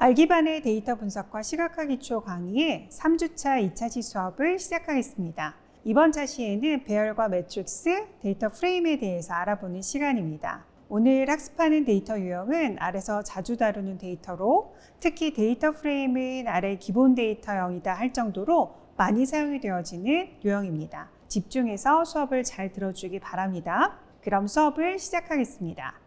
알기반의 데이터 분석과 시각화 기초 강의의 3주차 2차시 수업을 시작하겠습니다. 이번 차시에는 배열과 매트릭스, 데이터 프레임에 대해서 알아보는 시간입니다. 오늘 학습하는 데이터 유형은 아래서 자주 다루는 데이터로 특히 데이터 프레임은 아래 기본 데이터형이다 할 정도로 많이 사용이 되어지는 유형입니다. 집중해서 수업을 잘 들어주기 바랍니다. 그럼 수업을 시작하겠습니다.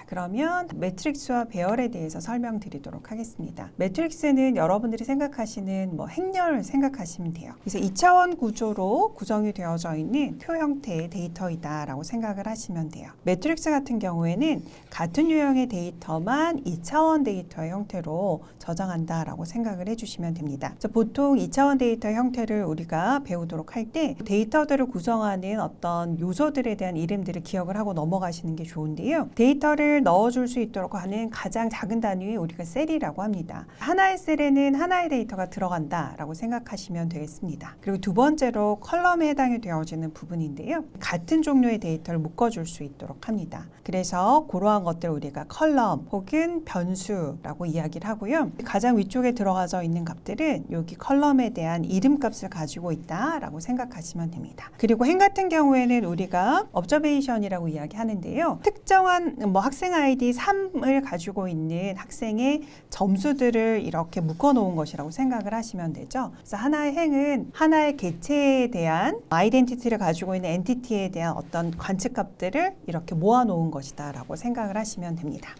그러면 매트릭스와 배열에 대해서 설명드리도록 하겠습니다. 매트릭스는 여러분들이 생각하시는 행렬을 생각하시면 돼요. 그래서 2차원 구조로 구성이 되어져 있는 표 형태의 데이터이다 라고 생각을 하시면 돼요. 매트릭스 같은 경우에는 같은 유형의 데이터만 2차원 데이터의 형태로 저장한다 라고 생각을 해주시면 됩니다. 보통 2차원 데이터 형태를 우리가 배우도록 할 때 데이터들을 구성하는 어떤 요소들에 대한 이름들을 기억을 하고 넘어가시는 게 좋은데요. 데이터를 넣어줄 수 있도록 하는 가장 작은 단위 우리가 셀이라고 합니다. 하나의 셀에는 하나의 데이터가 들어간다 라고 생각하시면 되겠습니다. 그리고 두 번째로 컬럼에 해당이 되어지는 부분인데요. 같은 종류의 데이터를 묶어줄 수 있도록 합니다. 그래서 그러한 것들을 우리가 컬럼 혹은 변수라고 이야기를 하고요. 가장 위쪽에 들어가져 있는 값들은 여기 컬럼에 대한 이름값을 가지고 있다 라고 생각하시면 됩니다. 그리고 행 같은 경우에는 우리가 observation이라고 이야기하는데요. 특정한 학생 아이디 3을 가지고 있는 학생의 점수들을 이렇게 묶어 놓은 것이라고 생각을 하시면 되죠. 그래서 하나의 행은 하나의 개체에 대한 아이덴티티를 가지고 있는 엔티티에 대한 어떤 관측값들을 이렇게 모아 놓은 것이다 라고 생각을 하시면 됩니다.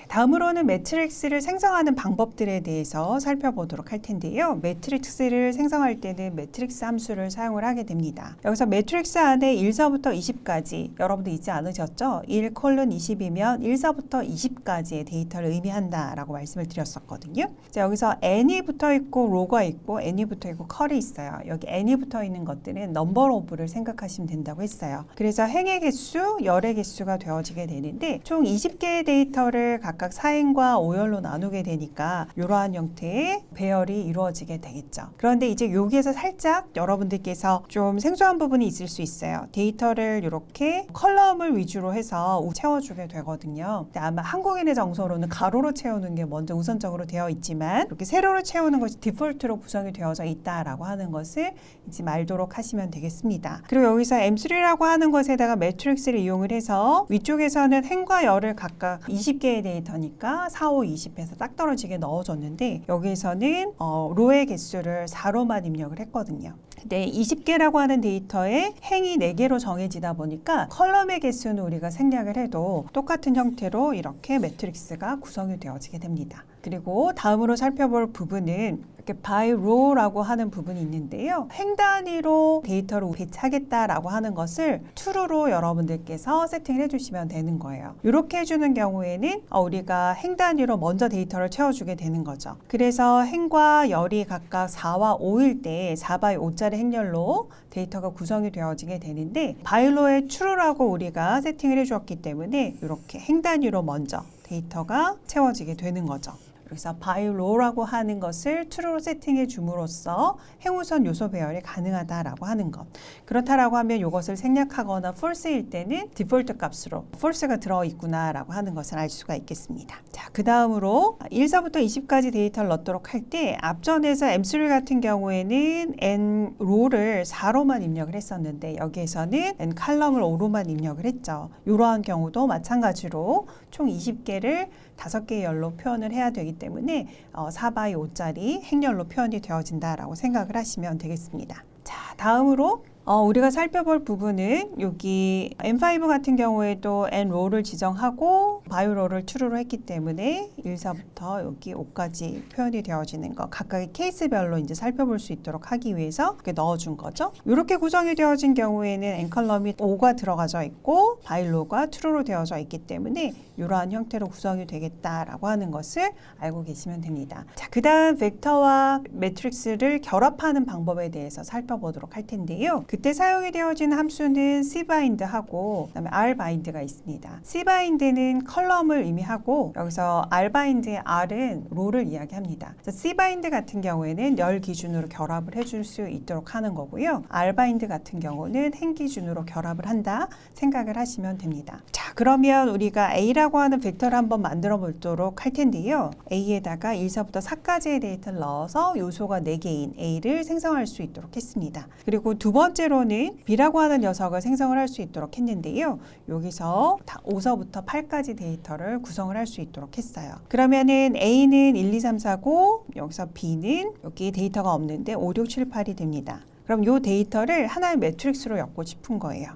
다음으로는 매트릭스를 생성하는 방법들에 대해서 살펴보도록 할 텐데요. 매트릭스를 생성할 때는 매트릭스 함수를 사용을 하게 됩니다. 여기서 매트릭스 안에 1서부터 20까지 여러분들 잊지 않으셨죠? 1:20이면 1서부터 20까지의 데이터를 의미한다 라고 말씀을 드렸었거든요. 자, 여기서 n이 붙어 있고 로가 있고 n이 붙어 있고 컬이 있어요. 여기 n이 붙어 있는 것들은 넘버 오브를 생각하시면 된다고 했어요. 그래서 행의 개수, 열의 개수가 되어지게 되는데 총 20개의 데이터를 각각 4행과 5열로 나누게 되니까 이러한 형태의 배열이 이루어지게 되겠죠. 그런데 이제 여기에서 살짝 여러분들께서 좀 생소한 부분이 있을 수 있어요. 데이터를 이렇게 컬럼을 위주로 해서 채워주게 되거든요. 아마 한국인의 정서로는 가로로 채우는 게 먼저 우선적으로 되어 있지만 이렇게 세로로 채우는 것이 디폴트로 구성이 되어져 있다라고 하는 것을 잊지 말도록 하시면 되겠습니다. 그리고 여기서 M3라고 하는 것에다가 매트릭스를 이용을 해서 위쪽에서는 행과 열을 각각 20개의 데이터니까 4, 5, 20에서 딱 떨어지게 넣어줬는데 여기에서는 로의 개수를 4로만 입력을 했거든요. 근데 20개라고 하는 데이터에 행이 4개로 정해지다 보니까 컬럼의 개수는 우리가 생략을 해도 똑같은 형태로 이렇게 매트릭스가 구성이 되어지게 됩니다. 그리고 다음으로 살펴볼 부분은 이렇게 by row라고 하는 부분이 있는데요. 행 단위로 데이터를 배치하겠다라고 하는 것을 true로 여러분들께서 세팅을 해주시면 되는 거예요. 이렇게 해주는 경우에는 우리가 행 단위로 먼저 데이터를 채워주게 되는 거죠. 그래서 행과 열이 각각 4와 5일 때 4by 5짜리 행렬로 데이터가 구성이 되어지게 되는데 by로의 true라고 우리가 세팅을 해주었기 때문에 이렇게 행 단위로 먼저 데이터가 채워지게 되는 거죠. 그래서 by row라고 하는 것을 true로 세팅해 줌으로써 행우선 요소 배열이 가능하다라고 하는 것. 그렇다라고 하면 이것을 생략하거나 false일 때는 디폴트 값으로 false가 들어있구나라고 하는 것을 알 수가 있겠습니다. 자, 그 다음으로 1서부터 20까지 데이터를 넣도록 할 때 앞전에서 M3 같은 경우에는 n row를 4로만 입력을 했었는데 여기에서는 n 컬럼을 5로만 입력을 했죠. 이러한 경우도 마찬가지로 총 20개를 5개의 열로 표현을 해야 되기 때문에 4by 5짜리 행렬로 표현이 되어진다라고 생각을 하시면 되겠습니다. 자, 다음으로 우리가 살펴볼 부분은 여기 M5 같은 경우에도 n row를 지정하고 바이로를 true로 했기 때문에 1서부터 여기 5까지 표현이 되어지는 거 각각의 케이스별로 이제 살펴볼 수 있도록 하기 위해서 이렇게 넣어준 거죠. 이렇게 구성이 되어진 경우에는 n컬럼이 5가 들어가져 있고 바이로가 true로 되어져 있기 때문에 이러한 형태로 구성이 되겠다라고 하는 것을 알고 계시면 됩니다. 자, 그 다음 벡터와 매트릭스를 결합하는 방법에 대해서 살펴보도록 할 텐데요. 그때 사용이 되어진 함수는 cbind하고 그다음에 rbind가 있습니다. cbind는 컬럼을 의미하고 여기서 rbind의 r은 로를 이야기합니다. cbind 같은 경우에는 열 기준으로 결합을 해줄 수 있도록 하는 거고요. rbind 같은 경우는 행 기준으로 결합을 한다 생각을 하시면 됩니다. 자, 그러면 우리가 A라고 하는 벡터를 한번 만들어 보도록 할 텐데요. A에다가 1서부터 4까지의 데이터를 넣어서 요소가 4개인 A를 생성할 수 있도록 했습니다. 그리고 두 번째로는 B라고 하는 녀석을 생성을 할 수 있도록 했는데요. 여기서 5서부터 8까지 데이터를 구성을 할 수 있도록 했어요. 그러면은 A는 1, 2, 3, 4고 여기서 B는 여기 데이터가 없는데 5, 6, 7, 8이 됩니다. 그럼 이 데이터를 하나의 매트릭스로 엮고 싶은 거예요.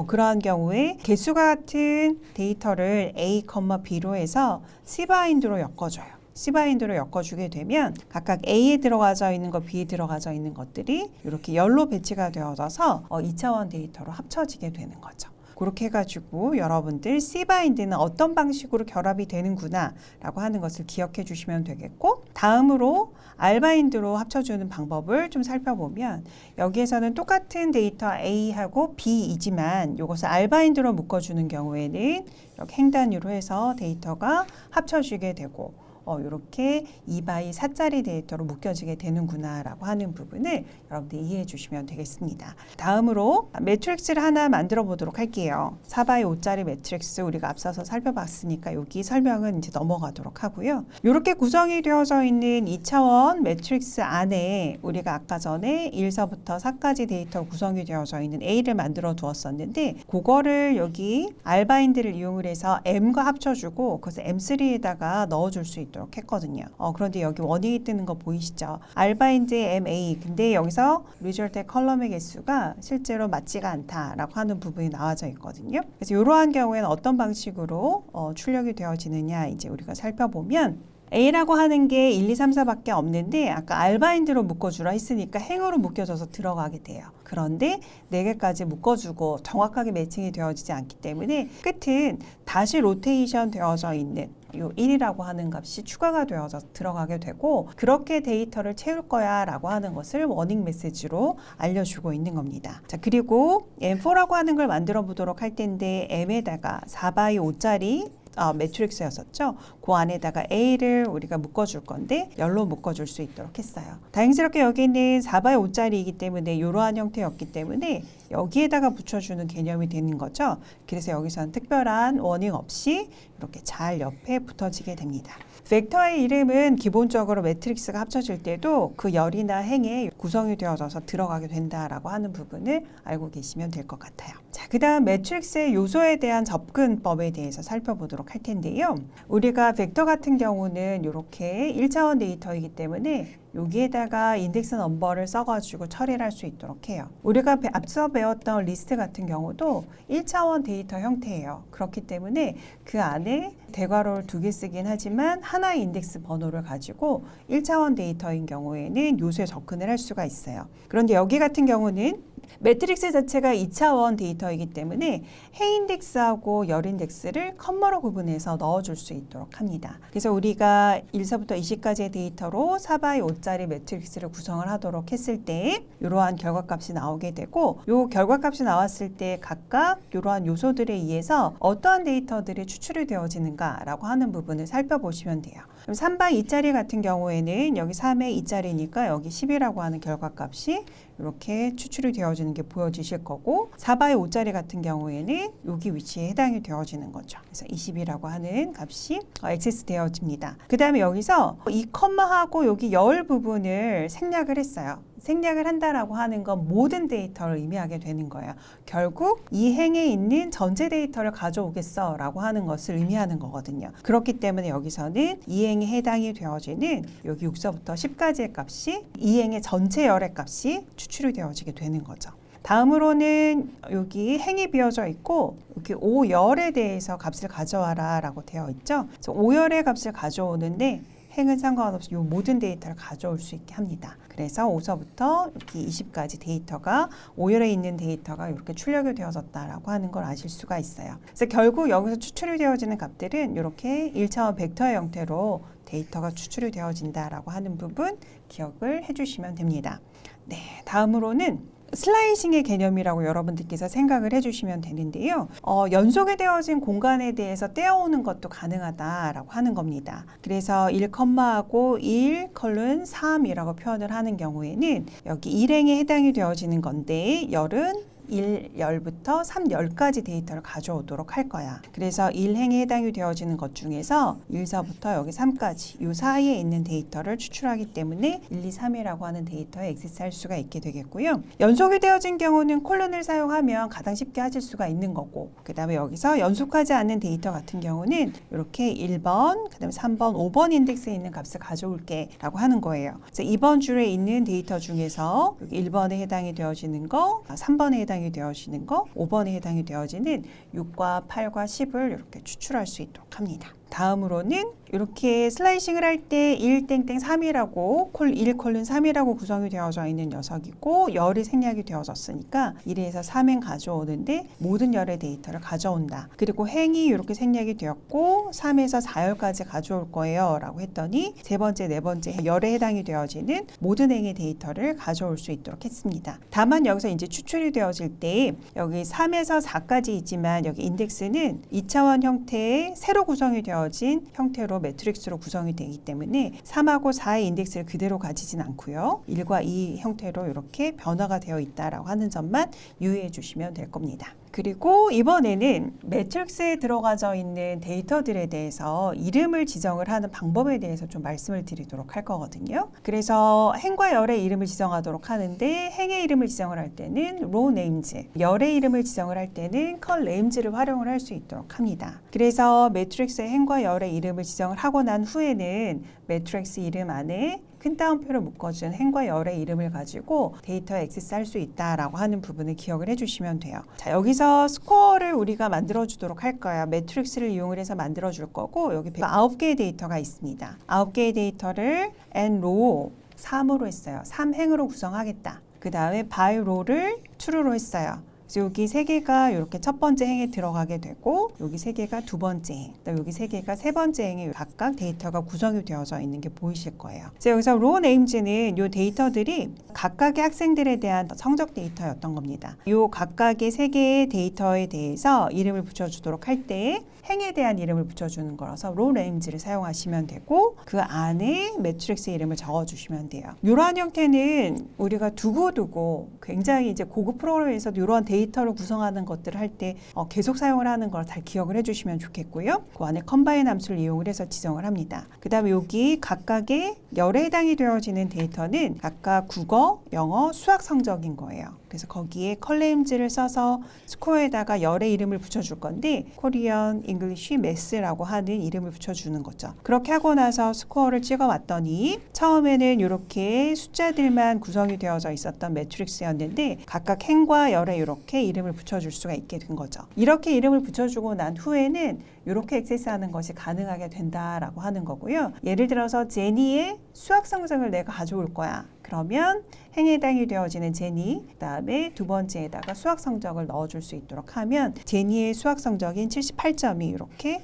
그러한 경우에 개수가 같은 데이터를 A, B로 해서 cbind로 엮어줘요. cbind로 엮어주게 되면 각각 A에 들어가져 있는 것, B에 들어가져 있는 것들이 이렇게 열로 배치가 되어져서 2차원 데이터로 합쳐지게 되는 거죠. 그렇게 해가지고 여러분들 cbind는 어떤 방식으로 결합이 되는구나 라고 하는 것을 기억해 주시면 되겠고, 다음으로 rbind로 합쳐주는 방법을 좀 살펴보면 여기에서는 똑같은 데이터 A하고 B이지만 이것을 rbind로 묶어주는 경우에는 이렇게 행 단위로 해서 데이터가 합쳐지게 되고 이렇게 2by 4짜리 데이터로 묶여지게 되는구나 라고 하는 부분을 여러분들 이해해 주시면 되겠습니다. 다음으로 매트릭스를 하나 만들어 보도록 할게요. 4by 5짜리 매트릭스 우리가 앞서서 살펴봤으니까 여기 설명은 이제 넘어가도록 하고요. 이렇게 구성이 되어져 있는 2차원 매트릭스 안에 우리가 아까 전에 1서부터 4까지 데이터 구성이 되어져 있는 A를 만들어 두었었는데 그거를 여기 rbind를 이용을 해서 M과 합쳐주고 그것을 M3에다가 넣어줄 수 있도록 했거든요. 그런데 여기 원인이 뜨는 거 보이시죠? rbind MA. 근데 여기서 result의 컬럼의 개수가 실제로 맞지가 않다라고 하는 부분이 나와져 있거든요. 그래서 이러한 경우에는 어떤 방식으로 출력이 되어지느냐 이제 우리가 살펴보면 A라고 하는 게 1, 2, 3, 4밖에 없는데 아까 rbind로 묶어주라 했으니까 행으로 묶여져서 들어가게 돼요. 그런데 4개까지 묶어주고 정확하게 매칭이 되어지지 않기 때문에 끝은 다시 로테이션 되어져 있는 요 1이라고 하는 값이 추가가 되어서 들어가게 되고 그렇게 데이터를 채울 거야 라고 하는 것을 워닝 메시지로 알려주고 있는 겁니다. 자, 그리고 M4라고 하는 걸 만들어 보도록 할 텐데 M에다가 4by 5짜리 매트릭스였었죠. 그 안에다가 A를 우리가 묶어줄 건데 열로 묶어줄 수 있도록 했어요. 다행스럽게 여기는 4by 5짜리이기 때문에 이러한 형태였기 때문에 여기에다가 붙여주는 개념이 되는 거죠. 그래서 여기서는 특별한 워닝 없이 이렇게 잘 옆에 붙어지게 됩니다. 벡터의 이름은 기본적으로 매트릭스가 합쳐질 때도 그 열이나 행에 구성이 되어져서 들어가게 된다라고 하는 부분을 알고 계시면 될 것 같아요. 자, 그 다음 매트릭스의 요소에 대한 접근법에 대해서 살펴보도록 할 텐데요. 우리가 벡터 같은 경우는 이렇게 1차원 데이터이기 때문에 여기에다가 인덱스 넘버를 써가지고 처리를 할 수 있도록 해요. 우리가 앞서 배웠던 리스트 같은 경우도 1차원 데이터 형태예요. 그렇기 때문에 그 안에 대괄호를 2개 쓰긴 하지만 하나의 인덱스 번호를 가지고 1차원 데이터인 경우에는 요소에 접근을 할 수가 있어요. 그런데 여기 같은 경우는 매트릭스 자체가 2차원 데이터이기 때문에 해 인덱스하고 열 인덱스를 컴마로 구분해서 넣어줄 수 있도록 합니다. 그래서 우리가 1서부터 20까지의 데이터로 4by 5짜리 매트릭스를 구성을 하도록 했을 때 이러한 결과값이 나오게 되고 이 결과값이 나왔을 때 각각 이러한 요소들에 의해서 어떠한 데이터들이 추출이 되어지는가라고 하는 부분을 살펴보시면 돼요. 그럼 3by 2짜리 같은 경우에는 여기 3의 2짜리니까 여기 10이라고 하는 결과값이 이렇게 추출이 되어지는 게 보여지실 거고 4by 5짜리 같은 경우에는 여기 위치에 해당이 되어지는 거죠. 그래서 20이라고 하는 값이 액세스 되어집니다. 그 다음에 여기서 이 컴마하고 여기 열 부분을 생략을 했어요. 생략을 한다라고 하는 건 모든 데이터를 의미하게 되는 거예요. 결국 이 행에 있는 전체 데이터를 가져오겠어 라고 하는 것을 의미하는 거거든요. 그렇기 때문에 여기서는 이 행에 해당이 되어지는 여기 6서부터 10까지의 값이 이 행의 전체 열의 값이 추출이 되어지게 되는 거죠. 다음으로는 여기 행이 비어져 있고 여기 5열에 대해서 값을 가져와라 라고 되어 있죠. 그래서 5열의 값을 가져오는데 행은 상관없이 이 모든 데이터를 가져올 수 있게 합니다. 그래서 5서부터 여기 20까지 데이터가 5열에 있는 데이터가 이렇게 출력이 되어졌다라고 하는 걸 아실 수가 있어요. 그래서 결국 여기서 추출이 되어지는 값들은 이렇게 1차원 벡터의 형태로 데이터가 추출이 되어진다라고 하는 부분 기억을 해주시면 됩니다. 네, 다음으로는 슬라이싱의 개념이라고 여러분들께서 생각을 해주시면 되는데요. 연속에 되어진 공간에 대해서 떼어오는 것도 가능하다라고 하는 겁니다. 그래서 1컴마하고 1, 3이라고 표현을 하는 경우에는 여기 1행에 해당이 되어지는 건데 열은 1열부터 3열까지 데이터를 가져오도록 할 거야. 그래서 1행에 해당이 되어지는 것 중에서 1서부터 여기 3까지 이 사이에 있는 데이터를 추출하기 때문에 1, 2, 3이라고 하는 데이터에 액세스할 수가 있게 되겠고요. 연속이 되어진 경우는 콜론을 사용하면 가장 쉽게 하실 수가 있는 거고, 그 다음에 여기서 연속하지 않는 데이터 같은 경우는 이렇게 1번, 그 다음에 3번, 5번 인덱스에 있는 값을 가져올게 라고 하는 거예요. 그래서 이번 줄에 있는 데이터 중에서 여기 1번에 해당이 되어지는 거, 3번에 해당이 되어지는 거, 5번에 해당이 되어지는 6과 8과 10을 이렇게 추출할 수 있도록 합니다. 다음으로는 이렇게 슬라이싱을 할 때 1땡땡3이라고 1:3이라고 구성이 되어져 있는 녀석이고 열이 생략이 되어졌으니까 1에서 3행 가져오는데 모든 열의 데이터를 가져온다. 그리고 행이 이렇게 생략이 되었고 3에서 4열까지 가져올 거예요 라고 했더니 세 번째, 네 번째 열에 해당이 되어지는 모든 행의 데이터를 가져올 수 있도록 했습니다. 다만 여기서 이제 추출이 되어질 때 여기 3에서 4까지 있지만 여기 인덱스는 2차원 형태의 새로 구성이 되어진 형태로 매트릭스로 구성이 되기 때문에 3하고 4의 인덱스를 그대로 가지진 않고요. 1과 2 형태로 이렇게 변화가 되어 있다라고 하는 점만 유의해 주시면 될 겁니다. 그리고 이번에는 매트릭스에 들어가져 있는 데이터들에 대해서 이름을 지정을 하는 방법에 대해서 좀 말씀을 드리도록 할 거거든요. 그래서 행과 열의 이름을 지정하도록 하는데 행의 이름을 지정을 할 때는 row names, 열의 이름을 지정을 할 때는 col names를 활용을 할 수 있도록 합니다. 그래서 매트릭스의 행과 열의 이름을 지정을 하고 난 후에는 매트릭스 이름 안에 큰 따옴표를 묶어준 행과 열의 이름을 가지고 데이터에 액세스할 수 있다라고 하는 부분을 기억을 해주시면 돼요. 자, 여기서 스코어를 우리가 만들어주도록 할 거예요. 매트릭스를 이용을 해서 만들어줄 거고 여기 9개의 데이터가 있습니다. 9개의 데이터를 n row 3으로 했어요. 3행으로 구성하겠다. 그 다음에 by row를 true로 했어요. 여기 세 개가 이렇게 첫 번째 행에 들어가게 되고 여기 세 개가 두 번째 행, 그다음 여기 세 개가 세 번째 행에 각각 데이터가 구성이 되어져 있는 게 보이실 거예요. 그래서 여기서 row names는 이 데이터들이 각각의 학생들에 대한 성적 데이터였던 겁니다. 이 각각의 세 개의 데이터에 대해서 이름을 붙여주도록 할 때 행에 대한 이름을 붙여주는 거라서 row names를 사용하시면 되고 그 안에 매트릭스 이름을 적어주시면 돼요. 이러한 형태는 우리가 두고두고 굉장히 이제 고급 프로그램에서도 이러한 데이터를 구성하는 것들을 할 때 계속 사용을 하는 걸 잘 기억을 해주시면 좋겠고요. 그 안에 컴바인 함수를 이용을 해서 지정을 합니다. 그 다음에 여기 각각의 열에 해당이 되어지는 데이터는 각각 국어, 영어, 수학 성적인 거예요. 그래서 거기에 컬레임즈를 써서 스코어에다가 열의 이름을 붙여줄 건데 코리안, 잉글리쉬, 매스라고 하는 이름을 붙여주는 거죠. 그렇게 하고 나서 스코어를 찍어왔더니 처음에는 이렇게 숫자들만 구성이 되어져 있었던 매트릭스였는데 각각 행과 열에 이렇게 이름을 붙여줄 수가 있게 된 거죠. 이렇게 이름을 붙여주고 난 후에는 이렇게 액세스하는 것이 가능하게 된다라고 하는 거고요. 예를 들어서 제니의 수학 성적을 내가 가져올 거야. 그러면 행에 해당이 되어지는 제니, 그 다음에 두 번째에다가 수학 성적을 넣어줄 수 있도록 하면 제니의 수학 성적인 78점이 이렇게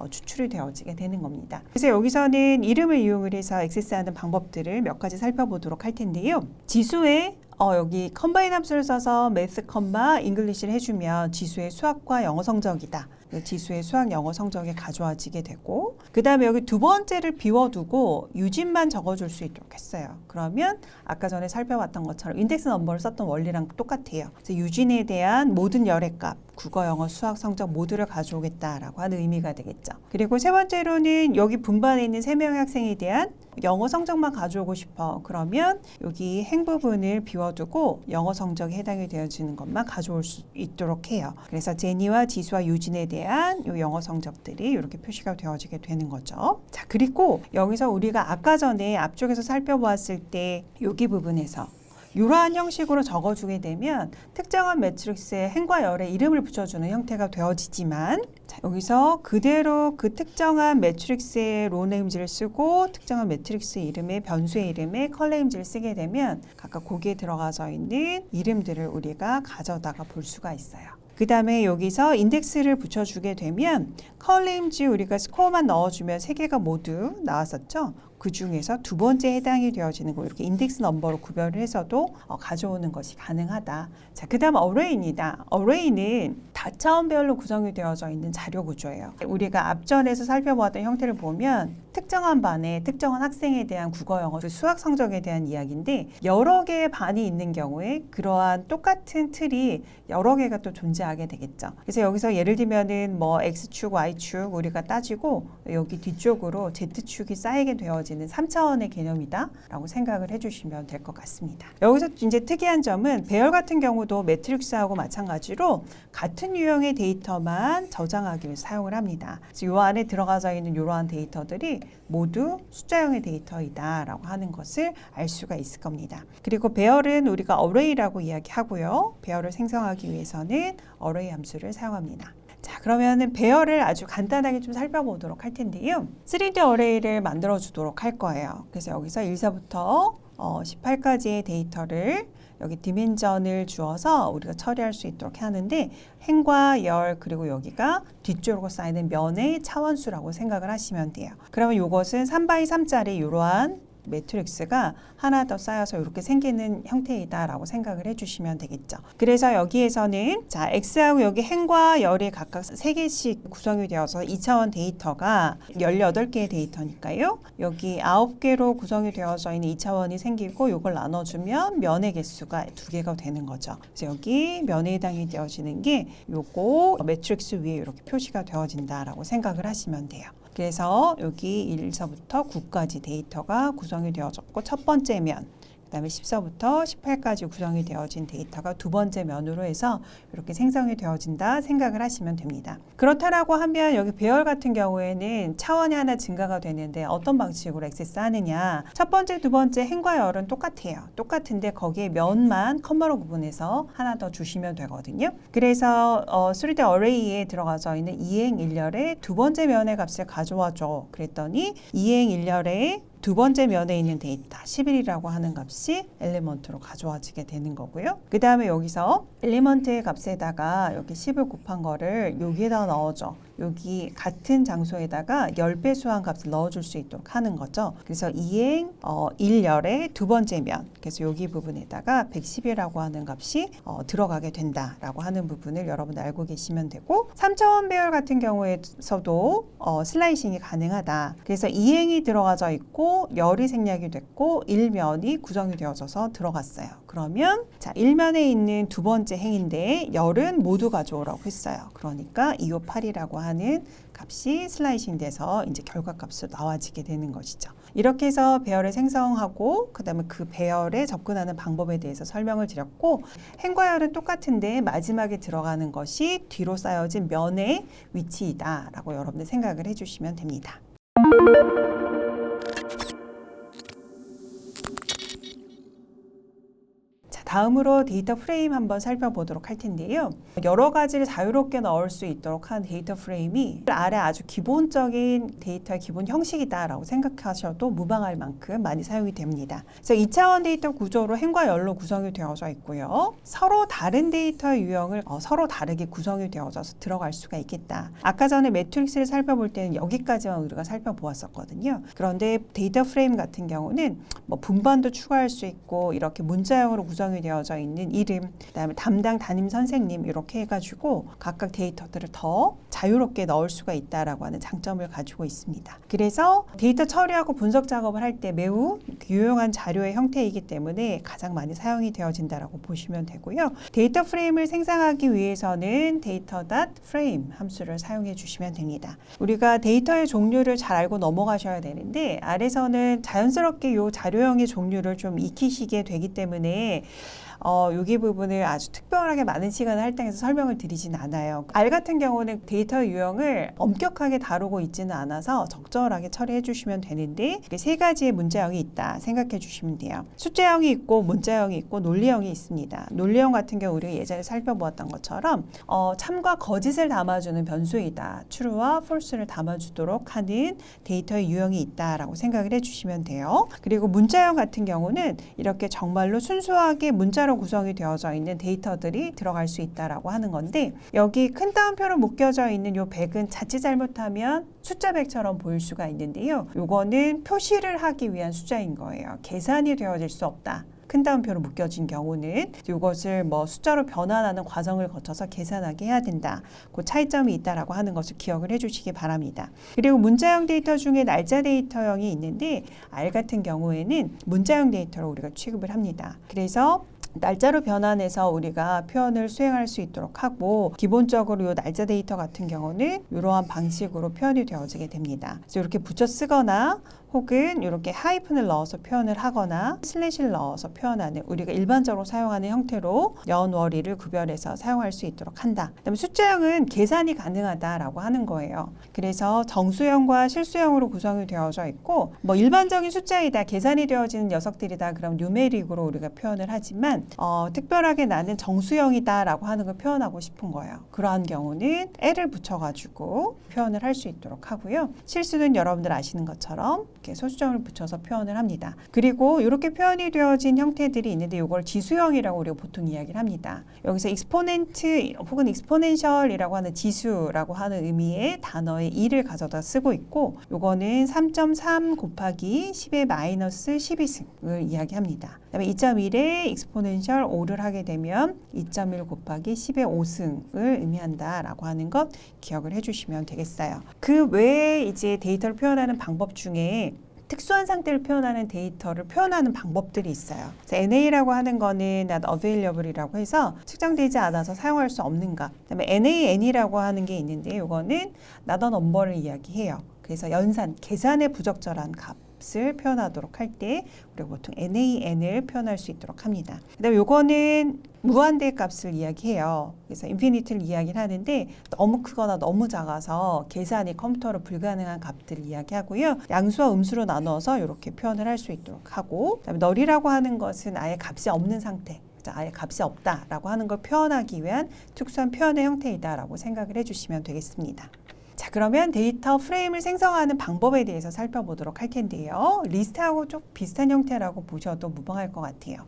추출이 되어지게 되는 겁니다. 그래서 여기서는 이름을 이용을 해서 액세스하는 방법들을 몇 가지 살펴보도록 할 텐데요. 지수의 여기 컴바인 함수를 써서 매스 컴마 잉글리시를 해주면 지수의 수학과 영어 성적이다. 지수의 수학 영어 성적이 가져와지게 되고 그 다음에 여기 두 번째를 비워두고 유진만 적어줄 수 있도록 했어요. 그러면 아까 전에 살펴봤던 것처럼 인덱스 넘버를 썼던 원리랑 똑같아요. 그래서 유진에 대한 모든 열의 값, 국어, 영어, 수학 성적 모두를 가져오겠다라고 하는 의미가 되겠죠. 그리고 세 번째로는 여기 분반에 있는 3명의 학생에 대한 영어 성적만 가져오고 싶어. 그러면 여기 행 부분을 비워두고 영어 성적에 해당이 되어지는 것만 가져올 수 있도록 해요. 그래서 제니와 지수와 유진에 대한 이 영어 성적들이 이렇게 표시가 되어지게 되는 거죠. 자, 그리고 여기서 우리가 아까 전에 앞쪽에서 살펴보았을 때 여기 부분에서 이러한 형식으로 적어주게 되면 특정한 매트릭스에 행과 열의 이름을 붙여주는 형태가 되어지지만 자, 여기서 그대로 그 특정한 매트릭스의 로 네임즈를 쓰고 특정한 매트릭스 이름의 변수의 이름에 컬 네임즈를 쓰게 되면 각각 거기에 들어가져 있는 이름들을 우리가 가져다가 볼 수가 있어요. 그 다음에 여기서 인덱스를 붙여주게 되면 컬 네임즈 우리가 스코어만 넣어주면 3개가 모두 나왔었죠. 그 중에서 두 번째 해당이 되어지는 거 이렇게 인덱스 넘버로 구별을 해서도 가져오는 것이 가능하다. 자, 그 다음 어레이입니다. 어레이는 다차원별로 구성이 되어져 있는 자료 구조예요. 우리가 앞전에서 살펴보았던 형태를 보면 특정한 반에 특정한 학생에 대한 국어, 영어, 수학 성적에 대한 이야기인데 여러 개의 반이 있는 경우에 그러한 똑같은 틀이 여러 개가 또 존재하게 되겠죠. 그래서 여기서 예를 들면은 뭐 X축, Y축 우리가 따지고 여기 뒤쪽으로 Z축이 쌓이게 되어지는 3차원의 개념이다 라고 생각을 해주시면 될 것 같습니다. 여기서 이제 특이한 점은 배열 같은 경우도 매트릭스하고 마찬가지로 같은 유형의 데이터만 저장하기 위해서 사용을 합니다. 그래서 이 안에 들어가져 있는 이러한 데이터들이 모두 숫자형의 데이터이다 라고 하는 것을 알 수가 있을 겁니다. 그리고 배열은 우리가 어레이라고 이야기하고요. 배열을 생성하기 위해서는 어레이 함수를 사용합니다. 자, 그러면은 배열을 아주 간단하게 좀 살펴보도록 할 텐데요. 3D 어레이를 만들어 주도록 할 거예요. 그래서 여기서 1서부터 18까지의 데이터를 여기 디멘전을 주어서 우리가 처리할 수 있도록 하는데 행과 열 그리고 여기가 뒤쪽으로 쌓이는 면의 차원수라고 생각을 하시면 돼요. 그러면 이것은 3x3짜리 이러한 매트릭스가 하나 더 쌓여서 이렇게 생기는 형태이다라고 생각을 해주시면 되겠죠. 그래서 여기에서는 자 X하고 여기 행과 열이 각각 3개씩 구성이 되어서 2차원 데이터가 18개의 데이터니까요. 여기 9개로 구성이 되어져 있는 2차원이 생기고 이걸 나눠주면 면의 개수가 2개가 되는 거죠. 그래서 여기 면에 해당이 되어지는 게 요거 매트릭스 위에 이렇게 표시가 되어진다라고 생각을 하시면 돼요. 그래서 여기 1서부터 9까지 데이터가 구성이 되어졌고 첫 번째 면, 그 다음에 10서부터 18까지 구성이 되어진 데이터가 두 번째 면으로 해서 이렇게 생성이 되어진다 생각을 하시면 됩니다. 그렇다라고 하면 여기 배열 같은 경우에는 차원이 하나 증가가 되는데 어떤 방식으로 액세스하느냐. 첫 번째, 두 번째 행과 열은 똑같아요. 똑같은데 거기에 면만 컴마로 구분해서 하나 더 주시면 되거든요. 그래서 3D 어레이에 들어가져 있는 2행 1열의 두 번째 면의 값을 가져와줘. 그랬더니 2행 1열의 두 번째 면에 있는 데이터 11이라고 하는 값이 엘리먼트로 가져와지게 되는 거고요. 그 다음에 여기서 엘리먼트의 값에다가 여기 10을 곱한 거를 여기에다 넣어줘. 여기 같은 장소에다가 10배 수한 값을 넣어줄 수 있도록 하는 거죠. 그래서 2행 1열의 두 번째 면, 그래서 여기 부분에다가 110이라고 하는 값이 들어가게 된다라고 하는 부분을 여러분들 알고 계시면 되고 3차원 배열 같은 경우에서도 슬라이싱이 가능하다. 그래서 2행이 들어가져 있고 열이 생략이 됐고 1면이 구성이 되어져서 들어갔어요. 그러면 자 1면에 있는 두 번째 행인데 열은 모두 가져오라고 했어요. 그러니까 258이라고 하는 값이 슬라이싱 돼서 이제 결과값으로 나와지게 되는 것이죠. 이렇게 해서 배열을 생성하고 그다음에 그 배열에 접근하는 방법에 대해서 설명을 드렸고 행과 열은 똑같은데 마지막에 들어가는 것이 뒤로 쌓여진 면의 위치이다라고 여러분들 생각을 해주시면 됩니다. 다음으로 데이터 프레임 한번 살펴보도록 할 텐데요. 여러 가지를 자유롭게 넣을 수 있도록 한 데이터 프레임이 아래 아주 기본적인 데이터의 기본 형식이다라고 생각하셔도 무방할 만큼 많이 사용이 됩니다. 그래서 2차원 데이터 구조로 행과 열로 구성이 되어져 있고요. 서로 다른 데이터의 유형을 서로 다르게 구성이 되어져서 들어갈 수가 있겠다. 아까 전에 매트릭스를 살펴볼 때는 여기까지만 우리가 살펴보았었거든요. 그런데 데이터 프레임 같은 경우는 뭐 분반도 추가할 수 있고 이렇게 문자형으로 구성이 되어져 있는 이름, 그다음에 담당 담임 선생님 이렇게 해가지고 각각 데이터들을 더 자유롭게 넣을 수가 있다라고 하는 장점을 가지고 있습니다. 그래서 데이터 처리하고 분석 작업을 할 때 매우 유용한 자료의 형태이기 때문에 가장 많이 사용이 되어진다라고 보시면 되고요. 데이터 프레임을 생성하기 위해서는 data.frame 함수를 사용해 주시면 됩니다. 우리가 데이터의 종류를 잘 알고 넘어가셔야 되는데 아래서는 자연스럽게 이 자료형의 종류를 좀 익히시게 되기 때문에 여기 부분을 아주 특별하게 많은 시간을 할당해서 설명을 드리진 않아요. R 같은 경우는 데이터 유형을 엄격하게 다루고 있지는 않아서 적절하게 처리해 주시면 되는데 세 가지의 문자형이 있다 생각해 주시면 돼요. 숫자형이 있고 문자형이 있고 논리형이 있습니다. 논리형 같은 경우 우리가 예전에 살펴보았던 것처럼 참과 거짓을 담아주는 변수이다. true와 false를 담아주도록 하는 데이터의 유형이 있다라고 생각을 해주시면 돼요. 그리고 문자형 같은 경우는 이렇게 정말로 순수하게 문자로 구성이 되어져 있는 데이터들이 들어갈 수 있다라고 하는 건데 여기 큰 따옴표로 묶여져 있는 요 100은 자칫 잘못하면 숫자 100처럼 보일 수가 있는데요. 요거는 표시를 하기 위한 숫자인 거예요. 계산이 되어질 수 없다. 큰 따옴표로 묶여진 경우는 이것을 뭐 숫자로 변환하는 과정을 거쳐서 계산하게 해야 된다. 그 차이점이 있다라고 하는 것을 기억을 해주시기 바랍니다. 그리고 문자형 데이터 중에 날짜 데이터형이 있는데 R 같은 경우에는 문자형 데이터로 우리가 취급을 합니다. 그래서 날짜로 변환해서 우리가 표현을 수행할 수 있도록 하고 기본적으로 이 날짜 데이터 같은 경우는 이러한 방식으로 표현이 되어지게 됩니다. 그래서 이렇게 붙여 쓰거나 혹은 이렇게 하이픈을 넣어서 표현을 하거나 슬래시를 넣어서 표현하는 우리가 일반적으로 사용하는 형태로 연, 월일을 구별해서 사용할 수 있도록 한다. 그다음에 숫자형은 계산이 가능하다라고 하는 거예요. 그래서 정수형과 실수형으로 구성이 되어져 있고 뭐 일반적인 숫자이다, 계산이 되어지는 녀석들이다 그럼 뉴메릭으로 우리가 표현을 하지만 특별하게 나는 정수형이다라고 하는 걸 표현하고 싶은 거예요. 그러한 경우는 L을 붙여가지고 표현을 할 수 있도록 하고요. 실수는 여러분들 아시는 것처럼 이렇게 소수점을 붙여서 표현을 합니다. 그리고 이렇게 표현이 되어진 형태들이 있는데 이걸 지수형이라고 우리가 보통 이야기를 합니다. 여기서 익스포넨트 혹은 익스포넨셜이라고 하는 지수라고 하는 의미의 단어의 2를 가져다 쓰고 있고 이거는 3.3 곱하기 10의 마이너스 12승을 이야기합니다. 그다음에 2.1에 익스포넨셜 5를 하게 되면 2.1 곱하기 10의 5승을 의미한다라고 하는 것 기억을 해주시면 되겠어요. 그 외에 이제 데이터를 표현하는 방법 중에 특수한 상태를 표현하는 데이터를 표현하는 방법들이 있어요. NA라고 하는 거는 not available이라고 해서 측정되지 않아서 사용할 수 없는 값. 그다음에 NaN이라고 하는 게 있는데 이거는 not a number를 이야기해요. 그래서 연산, 계산에 부적절한 값을 표현하도록 할 때 우리가 보통 NaN을 표현할 수 있도록 합니다. 그다음에 요거는 무한대 값을 이야기해요. 그래서 인피니티를 이야기를 하는데 너무 크거나 너무 작아서 계산이 컴퓨터로 불가능한 값들을 이야기하고요. 양수와 음수로 나눠서 이렇게 표현을 할 수 있도록 하고 그다음에 널이라고 하는 것은 아예 값이 없는 상태. 아예 값이 없다라고 하는 걸 표현하기 위한 특수한 표현의 형태이다라고 생각을 해주시면 되겠습니다. 자, 그러면 데이터 프레임을 생성하는 방법에 대해서 살펴보도록 할 텐데요. 리스트하고 좀 비슷한 형태라고 보셔도 무방할 것 같아요.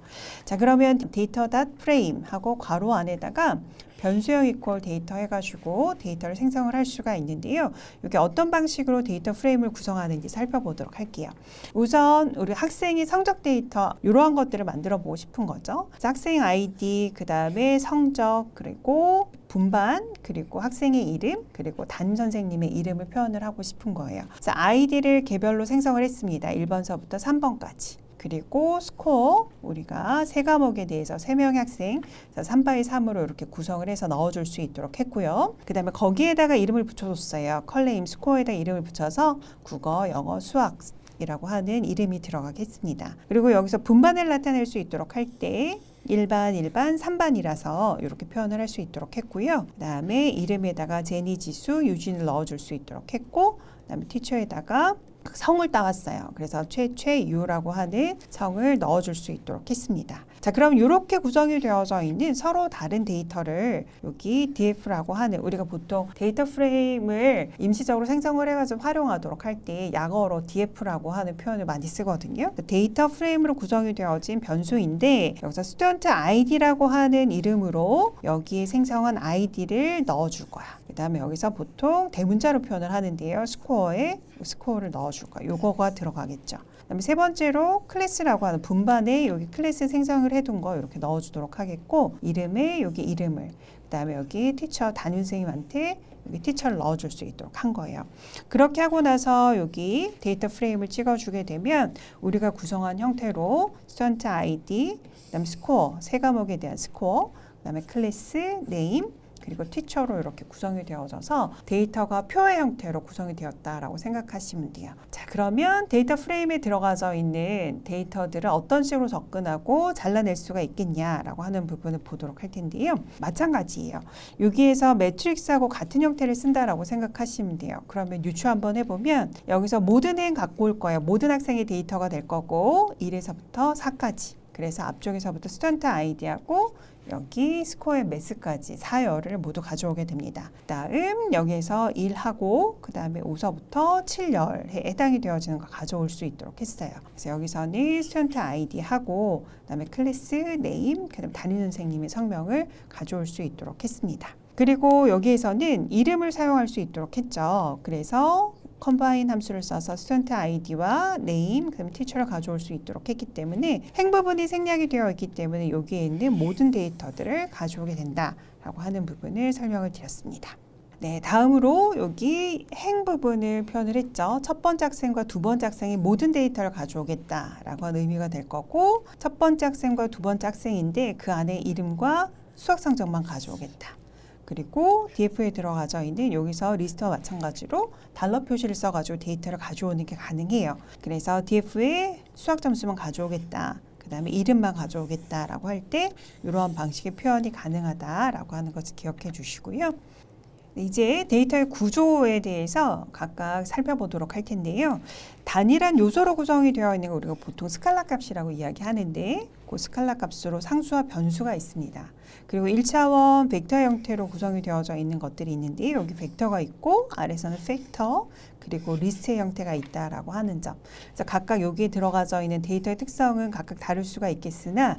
자, 그러면 데이터.frame 하고 괄호 안에다가 변수형 이퀄 데이터 해가지고 데이터를 생성을 할 수가 있는데요. 이게 어떤 방식으로 데이터 프레임을 구성하는지 살펴보도록 할게요. 우선 우리 학생이 성적 데이터 이러한 것들을 만들어 보고 싶은 거죠. 학생 아이디, 그 다음에 성적, 그리고 분반, 그리고 학생의 이름, 그리고 담임 선생님의 이름을 표현을 하고 싶은 거예요. 그래서 아이디를 개별로 생성을 했습니다. 1번서부터 3번까지. 그리고 스코어, 우리가 세 과목에 대해서 3명의 학생 3x3으로 이렇게 구성을 해서 넣어줄 수 있도록 했고요. 그 다음에 거기에다가 이름을 붙여줬어요. 컬네임 스코어에다 이름을 붙여서 국어, 영어, 수학 이라고 하는 이름이 들어가겠습니다. 그리고 여기서 분반을 나타낼 수 있도록 할 때 1반, 1반, 3반이라서 이렇게 표현을 할 수 있도록 했고요. 그 다음에 이름에다가 제니, 지수, 유진을 넣어줄 수 있도록 했고 그 다음에 티처에다가 성을 따왔어요. 그래서 최유라고 하는 성을 넣어줄 수 있도록 했습니다. 자, 그럼 이렇게 구성이 되어져 있는 서로 다른 데이터를 여기 DF라고 하는 우리가 보통 데이터 프레임을 임시적으로 생성을 해가지고 활용하도록 할 때 약어로 DF라고 하는 표현을 많이 쓰거든요. 데이터 프레임으로 구성이 되어진 변수인데 여기서 스튜던트 아이디라고 하는 이름으로 여기에 생성한 아이디를 넣어줄 거야. 그 다음에 여기서 보통 대문자로 표현을 하는데요. 스코어에 스코어를 넣어줄 거야. 요거가 들어가겠죠. 그다음에 세 번째로 클래스라고 하는 분반에 여기 클래스 생성을 해둔 거 이렇게 넣어주도록 하겠고 이름에 여기 이름을 그다음에 여기 티처 담임 선생님한테 여기 티처를 넣어줄 수 있도록 한 거예요. 그렇게 하고 나서 여기 데이터 프레임을 찍어주게 되면 우리가 구성한 형태로 스튜던트 아이디, 그다음에 스코어, 세 과목에 대한 스코어, 그다음에 클래스, 네임, 그리고 티처로 이렇게 구성이 되어져서 데이터가 표의 형태로 구성이 되었다라고 생각하시면 돼요. 자, 그러면 데이터 프레임에 들어가져 있는 데이터들을 어떤 식으로 접근하고 잘라낼 수가 있겠냐라고 하는 부분을 보도록 할 텐데요. 마찬가지예요. 여기에서 매트릭스하고 같은 형태를 쓴다라고 생각하시면 돼요. 그러면 유추 한번 해보면 여기서 모든 행 갖고 올 거예요. 모든 학생의 데이터가 될 거고 1에서부터 4까지. 그래서 앞쪽에서부터 스튜던트 아이디하고 여기 스코어 매스까지 4열을 모두 가져오게 됩니다. 그 다음 여기에서 1하고 그 다음에 5서부터 7열에 해당이 되어지는 거 가져올 수 있도록 했어요. 그래서 여기서는 스튜던트 아이디하고 그 다음에 클래스 네임, 그 다음 담임 선생님의 성명을 가져올 수 있도록 했습니다. 그리고 여기에서는 이름을 사용할 수 있도록 했죠. 그래서 컴바인 함수를 써서 스튜던트 아이디와 네임, 그다음 티처를 가져올 수 있도록 했기 때문에 행 부분이 생략이 되어 있기 때문에 여기에 있는 모든 데이터들을 가져오게 된다라고 하는 부분을 설명을 드렸습니다. 네, 다음으로 여기 행 부분을 표현을 했죠. 첫 번째 학생과 두 번째 학생이 모든 데이터를 가져오겠다라고 하는 의미가 될 거고 첫 번째 학생과 두 번째 학생인데 그 안에 이름과 수학 성적만 가져오겠다. 그리고 DF에 들어가져 있는 여기서 리스트와 마찬가지로 달러 표시를 써가지고 데이터를 가져오는 게 가능해요. 그래서 DF에 수학 점수만 가져오겠다. 그 다음에 이름만 가져오겠다라고 할 때 이러한 방식의 표현이 가능하다라고 하는 것을 기억해 주시고요. 이제 데이터의 구조에 대해서 각각 살펴보도록 할 텐데요. 단일한 요소로 구성이 되어 있는 거 우리가 보통 스칼라 값이라고 이야기하는데 그 스칼라 값으로 상수와 변수가 있습니다. 그리고 1차원 벡터 형태로 구성이 되어져 있는 것들이 있는데 여기 벡터가 있고 아래서는 팩터 그리고 리스트의 형태가 있다라고 하는 점. 그래서 각각 여기에 들어가져 있는 데이터의 특성은 각각 다를 수가 있겠으나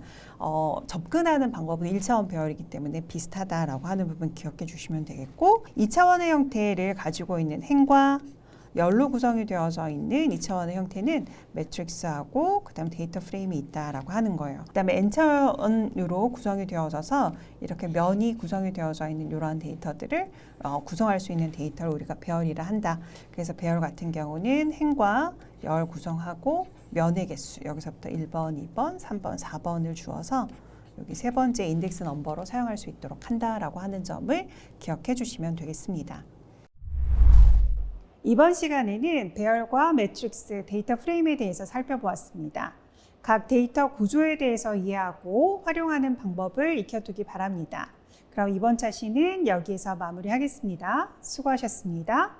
접근하는 방법은 1차원 배열이기 때문에 비슷하다라고 하는 부분 기억해 주시면 되겠고 2차원의 형태를 가지고 있는 행과 열로 구성이 되어져 있는 2차원의 형태는 매트릭스하고 그다음 데이터 프레임이 있다라고 하는 거예요. 그다음에 n차원으로 구성이 되어져서 이렇게 면이 구성이 되어져 있는 이러한 데이터들을 구성할 수 있는 데이터를 우리가 배열이라 한다. 그래서 배열 같은 경우는 행과 열 구성하고 면의 개수 여기서부터 1번, 2번, 3번, 4번을 주어서 여기 세 번째 인덱스 넘버로 사용할 수 있도록 한다라고 하는 점을 기억해 주시면 되겠습니다. 이번 시간에는 배열과 매트릭스, 데이터 프레임에 대해서 살펴보았습니다. 각 데이터 구조에 대해서 이해하고 활용하는 방법을 익혀두기 바랍니다. 그럼 이번 차시는 여기에서 마무리하겠습니다. 수고하셨습니다.